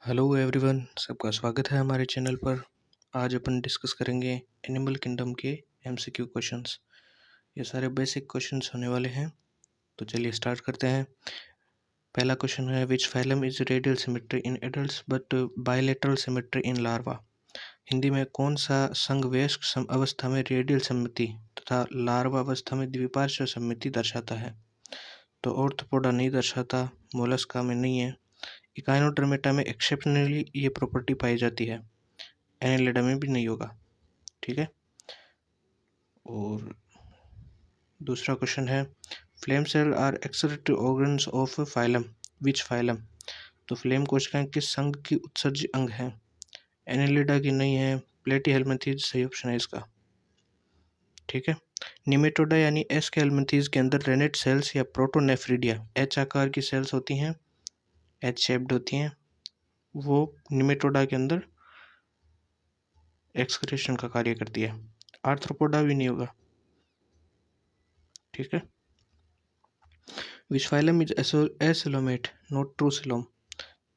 Hello everyone, सबका स्वागत है हमारे चैनल पर। आज अपन डिस्कस करेंगे एनिमल किंगडम के एमसीक्यू क्वेश्चंस। ये सारे बेसिक क्वेश्चंस होने वाले हैं, तो चलिए स्टार्ट करते हैं। पहला क्वेश्चन है, which phylum is radial symmetry in adults but bilateral symmetry in larva. Hindi में कौन सा संघ वयस्क अवस्था में रेडियल सममिति तथा लार्वा अवस्था में द्विपार्श्व सममिति दर्शाता है? तो ऑर्थोपोडा नहीं दर्शाता, मोलस्का में नहीं है, इकाइनोडर्मेटा में एक्सेप्शनली ये प्रॉपर्टी पाई जाती है, एनेलिडा में भी नहीं होगा। ठीक है। और दूसरा क्वेश्चन है, flame cell are excretory organs of phylum which phylum. तो फ्लेम कोशिकाएं किस संघ की उत्सर्जी अंग हैं? एनेलिडा की नहीं है, प्लेटीहेल्मिंथीज सही ऑप्शन है इसका। ठीक है। निमेटोडा यानी एस के हेल्मिंथीज के अंदर रेनेट सेल्स या प्रोटोनेफ्रिडिया एच आकार की सेल्स होती हैं, एच शेप्ड होती हैं, वो निमेटोडा के अंदर एक्सक्रीशन का कार्य करती है। आर्थ्रोपोडा भी नहीं होगा। ठीक है। Which phylum is acoelomate not ट्रूसिलोम।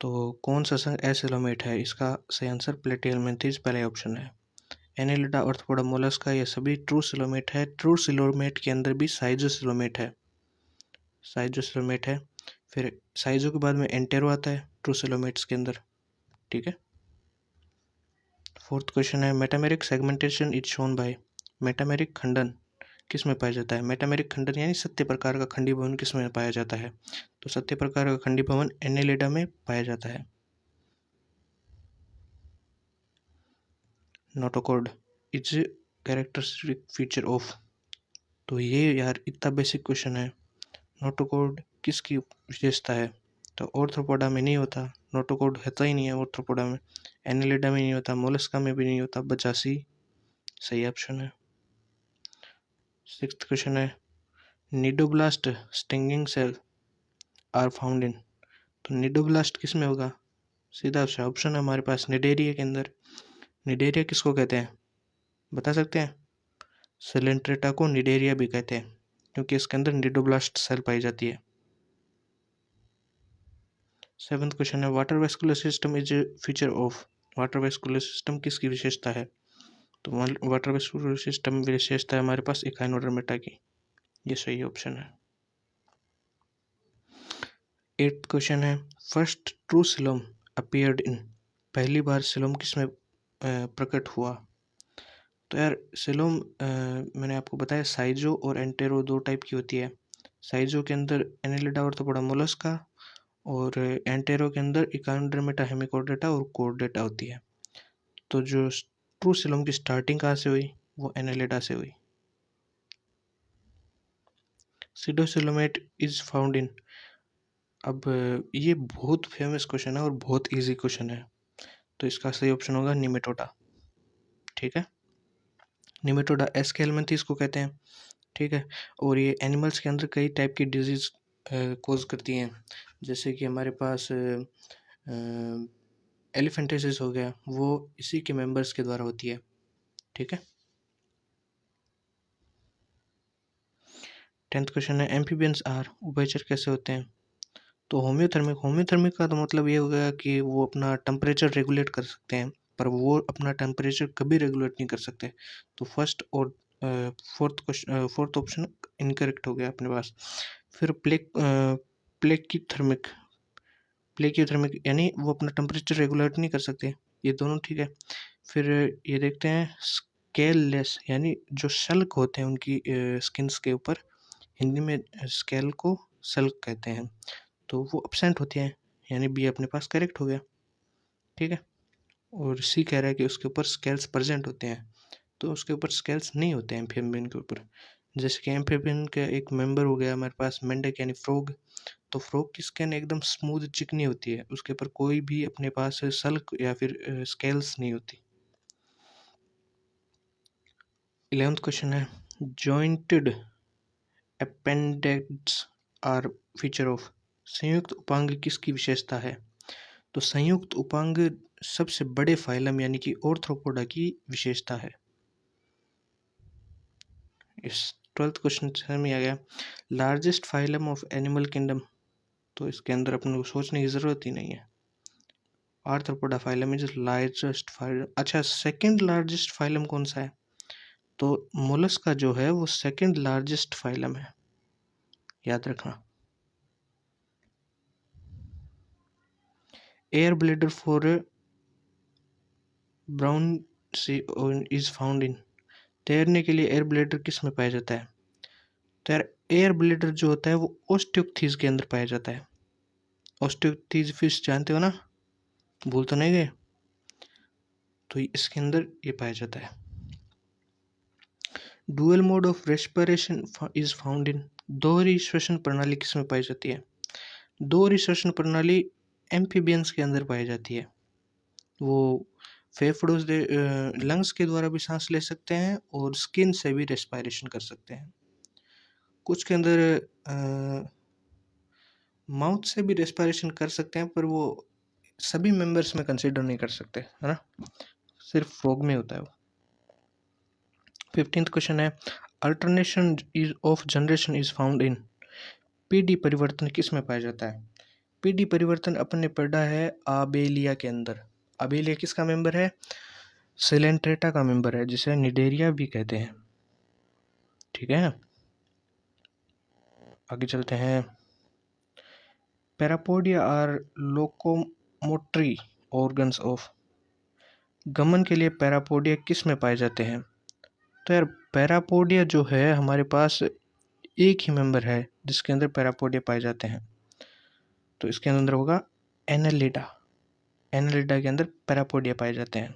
तो कौन सा संघ एसिलोमेट है? इसका सही आंसर प्लेटिहेल्मिंथीज पहला ऑप्शन है। एनेलिडा, ऑर्थोपोडा, मोलस्का ये सभी ट्रूसिलोमेट है। ट्रूसिलोमेट के अंदर भी साइजोसिलोमेट है, साइजोसिलोमेट है। फिर साइजो के बाद में एंटेरो आता है ट्रूसिलोमेट्स के अंदर। ठीक है। फोर्थ क्वेश्चन है, metameric segmentation is shown by. Metameric खंडन किस में पाया जाता है? मेटामेरिक खंडन यानी सत्य प्रकार का खंडीभवन किस में पाया जाता है? तो सत्य प्रकार का खंडीभवन एनेलिडा में पाया जाता है। Notochord is characteristic feature of. तो ये यार इतना बेसिक क्वेश्चन है। नोटोकॉर्ड किसकी विशेषता है? तो ऑर्थ्रोपोडा में नहीं होता, नोटोकॉर्ड होता ही नहीं है ऑर्थ्रोपोडा में, एनेलिडा में नहीं होता, मोलस्का में भी नहीं होता, बचा सी सही ऑप्शन है। सिक्स्थ क्वेश्चन है, cnidoblast stinging cell are found in. तो निडोब्लास्ट किस में होगा? सीधा सा ऑप्शन है हमारे पास, निडेरिया के अंदर। निडेरिया किसको कहते हैं, बता सकते हैं? सेलेंट्रेटा को निडेरिया भी कहते हैं, क्योंकि इसके अंदर निडोब्लास्ट सेल पाई जाती है। सेवंथ क्वेश्चन है, water vascular system is feature of. Water vascular system किसकी विशेषता है? तो वाटर वेस्कुलर सिस्टम विशेषता है हमारे पास इकाइनोडर्मेटा की, ये सही ऑप्शन है। एट्थ क्वेश्चन है, first true coelom appeared in. पहली बार सिलोम किस में प्रकट हुआ? तो यार सिलोम मैंने आपको बताया साइजो और एंटेरो दो टाइप की होती है। साइजो के अंदर एनेलिडा ऑर्थोपोडा मोलस्का, और एंटेरो के अंदर इकाइनोडर्मेटा हेमिकोर्डेटा और कोर्डेटा होती है। तो जो ट्रू सिलोम की स्टार्टिंग कहाँ से हुई? वो एनेलिडा से हुई। सीडोसिलोमेट इज फाउंड इन। अब ये बहुत फेमस क्वेश्चन है और बहुत इजी क्वेश्चन है, तो इसका सही ऑप्शन होगा निमेटोडा। ठीक है। निमेटोडा एस्केलमेंथिस को कहते हैं। ठीक है। और ये एनिमल्स के अंदर कई टाइप की डिजीज कोज करती हैं, जैसे कि हमारे पास एलिफेंटेसिस हो गया, वो इसी के मेंबर्स के द्वारा होती है। ठीक है। 10th क्वेश्चन है, एम्फीबियंस आर उभयचर कैसे होते हैं? तो होम्योथर्मिक। होम्योथर्मिक का तो मतलब ये हो गया कि वो अपना टेम्परेचर रेगुलेट कर सकते हैं, पर वो अपना टेम्परेचर कभी रेगुलेट नहीं कर सकते। तो फर्स्ट और फोर्थ ऑप्शन इनकरेक्ट हो गया अपने पास। फिर प्लेक्यूथर्मिक। प्लेक्यूथर्मिक यानी वो अपना टेम्परेचर रेगुलेट नहीं कर सकते, ये दोनों ठीक है। फिर ये देखते हैं स्केललेस, यानी जो शल्क होते हैं उनकी स्किन्स के ऊपर, हिंदी में स्केल को सल्क कहते हैं, तो वो एब्सेंट होती हैं, यानी बी अपने पास करेक्ट हो गया। ठीक है। और सी कह रहा है कि उसके ऊपर स्केल्स प्रेजेंट होते हैं, तो उसके ऊपर स्केल्स नहीं होते हैं एम्फीबियन के ऊपर। जैसे कि एम्फीबियन का एक मेंबर हो गया हमारे पास मेंढक यानी फ्रॉग। तो फ्रॉग की स्किन एकदम स्मूथ चिकनी होती है, उसके ऊपर कोई भी अपने पास सल्क या फिर स्केल्स नहीं होती। 11th क्वेश्चन है, जॉइंटेड अपेंडेक्स आर फीचर ऑफ। संयुक्त उपांग किसकी विशेषता है? तो संयुक्त उपांग सबसे बड़े फाइलम यानी कि ऑर्थ्रोपोडा की विशेषता है। इस 12th क्वेश्चन में आ गया, largest phylum of animal kingdom. तो इसके अंदर अपन को सोचने की ज़रूरत ही नहीं है, arthropoda phylum is largest phylum. अच्छा, सेकंड लार्जेस्ट फाइलम कौन सा है? तो मोलस्का जो है वो सेकंड लार्जेस्ट फाइलम है, याद रखना। Air bladder for brown sea is found in. तैरने के लिए एयर ब्लैडर किस में पाया जाता है? तो यार एयर ब्लैडर जो होता है वो ओस्टियोक्थीज के अंदर पाया जाता है। ओस्टियोक्थीज फिश जानते हो ना, भूल तो नहीं गए? तो इसके अंदर ये पाया जाता है। Dual mode of respiration is found इन। दोहरी श्वसन प्रणाली किस में पाई जाती है? दोहरी श्वसन प्रणाली एम्फीबियंस के अंदर पाई जाती है। वो फेफड़ों से लंग्स के द्वारा भी सांस ले सकते हैं और स्किन से भी रेस्पिरेशन कर सकते हैं। कुछ के अंदर माउथ से भी रेस्पिरेशन कर सकते हैं, पर वो सभी मेंबर्स में कंसीडर नहीं कर सकते, है ना, सिर्फ फ्रॉग में होता है वो। 15th क्वेश्चन है, alternation is of generation is found in. PD परिवर्तन किस में पाया जाता है? पीडी परिवर्तन अपन ने पढ़ा है आबेलिया के अंदर। आबेलिया किसका मेंबर है? सिलेंट्रेटा का मेंबर है, जिसे निडेरिया भी कहते हैं। ठीक है, आगे चलते हैं। Parapodia are locomotory organs of. गमन के लिए पैरापोडिया किस में पाए जाते हैं? तो यार पैरापोडिया जो है हमारे पास एक ही मेंबर है जिसके अंदर पैरापोडिया पाए जाते हैं, तो इसके अंदर होगा एनेलिडा। एनेलिडा के अंदर पैरापोडिया पाए जाते हैं।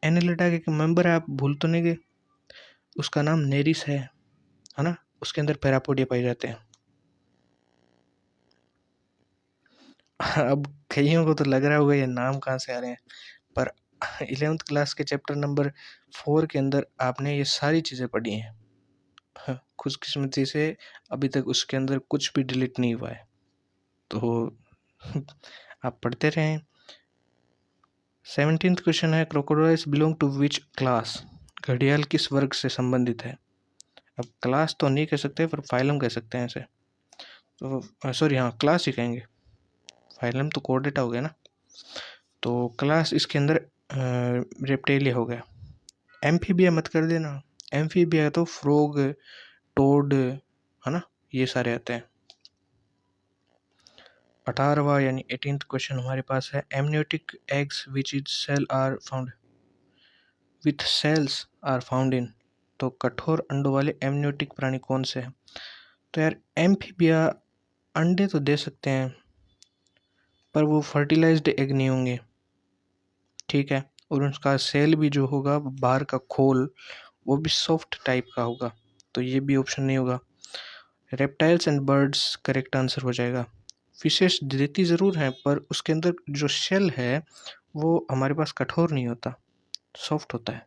एनेलिडा के मेंबर है, आप भूल तो नहीं गए, उसका नाम नेरिस है ना, उसके अंदर पैरापोडिया पाए जाते हैं। अब कईयों को तो लग रहा होगा ये नाम कहाँ से आ रहे हैं, पर 11th क्लास के चैप्टर नंबर 4 के अंदर आपने ये सारी चीज़ें पढ़ी हैं। हाँ, खुशकिस्मती से अभी तक उसके अंदर कुछ भी डिलीट नहीं हुआ है, तो आप पढ़ते रहें। 17th क्वेश्चन है, crocodiles belong to which class. घड़ियाल किस वर्ग से संबंधित है? अब क्लास तो नहीं कह सकते, पर फाइलम कह सकते हैं इसे, तो सॉरी हाँ क्लास ही कहेंगे, फाइलम तो कोर्डेटा हो गया ना। तो क्लास इसके अंदर रेप्टेलिया हो गया। एम्फीबिया मत कर देना, एम्फीबिया तो फ्रॉग, टोड, है ना, ये सारे आते हैं। 18वां यानी 18th क्वेश्चन हमारे पास है, amniotic eggs which is cell are found with cells are found in. तो कठोर अंडों वाले एमनियोटिक प्राणी कौन से हैं? तो यार एम्फीबिया अंडे तो दे सकते हैं, पर वो फर्टिलाइज्ड एग नहीं होंगे, ठीक है, और उसका सेल भी जो होगा बाहर का खोल वो भी सॉफ्ट टाइप का होगा, तो ये भी ऑप्शन नहीं होगा। Reptiles and birds correct answer हो जाएगा। फिशेस देती ज़रूर हैं, पर उसके अंदर जो शेल है वो हमारे पास कठोर नहीं होता, सॉफ्ट होता है,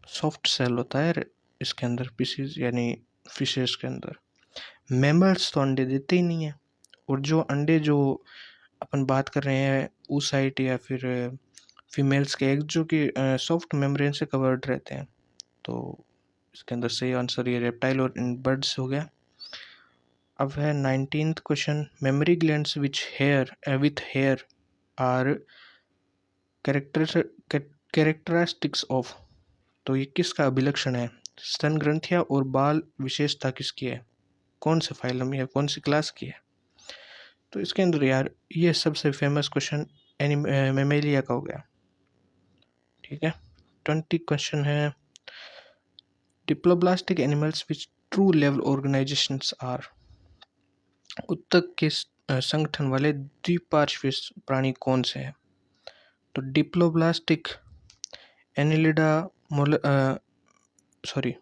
सॉफ्ट सेल होता है इसके अंदर, फिशेस यानी फिशेस के अंदर। मैमल्स तो अंडे देते ही नहीं है, और जो अंडे जो अपन बात कर रहे हैं oocyte या फिर फीमेल्स के एग जो कि सॉफ्ट मेम्ब्रेन से कवर्ड रहते हैं, तो इसके अंदर सही आंसर ये रेप्टाइल और बर्ड्स हो गया। अब है 19th question, mammary glands which hair with hair are characteristics of. तो ये किसका अभिलक्षण है? स्तन ग्रंथियाँ और बाल विशेषता किसकी है? कौन से फाइलम या कौन सी क्लास की है? तो इसके अंदर यार ये सबसे फेमस क्वेश्चन मेमेलिया का हो गया, ठीक है। 20 क्वेश्चन है, diploblastic animals which true level organisations are. उत्तक के संगठन वाले द्विपार्श्विक प्राणी कौन से हैं? तो diploblastic, Annelida, sorry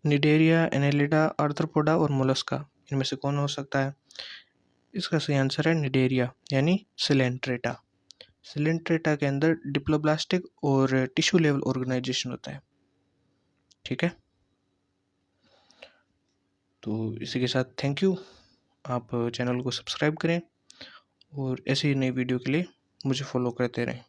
Cnidaria, Annelida, arthropoda और मोलस्का, इनमें से कौन हो सकता है? इसका सही आंसर है निडेरिया यानी सिलेंट्रेटा। सिलेंट्रेटा के अंदर डिप्लोब्लास्टिक और टिश्यू लेवल ऑर्गेनाइजेशन होता है, ठीक है। तो इसी के साथ थैंक यू, आप चैनल को सब्सक्राइब करें और ऐसी नई वीडियो के लिए मुझे फॉलो करते रहें।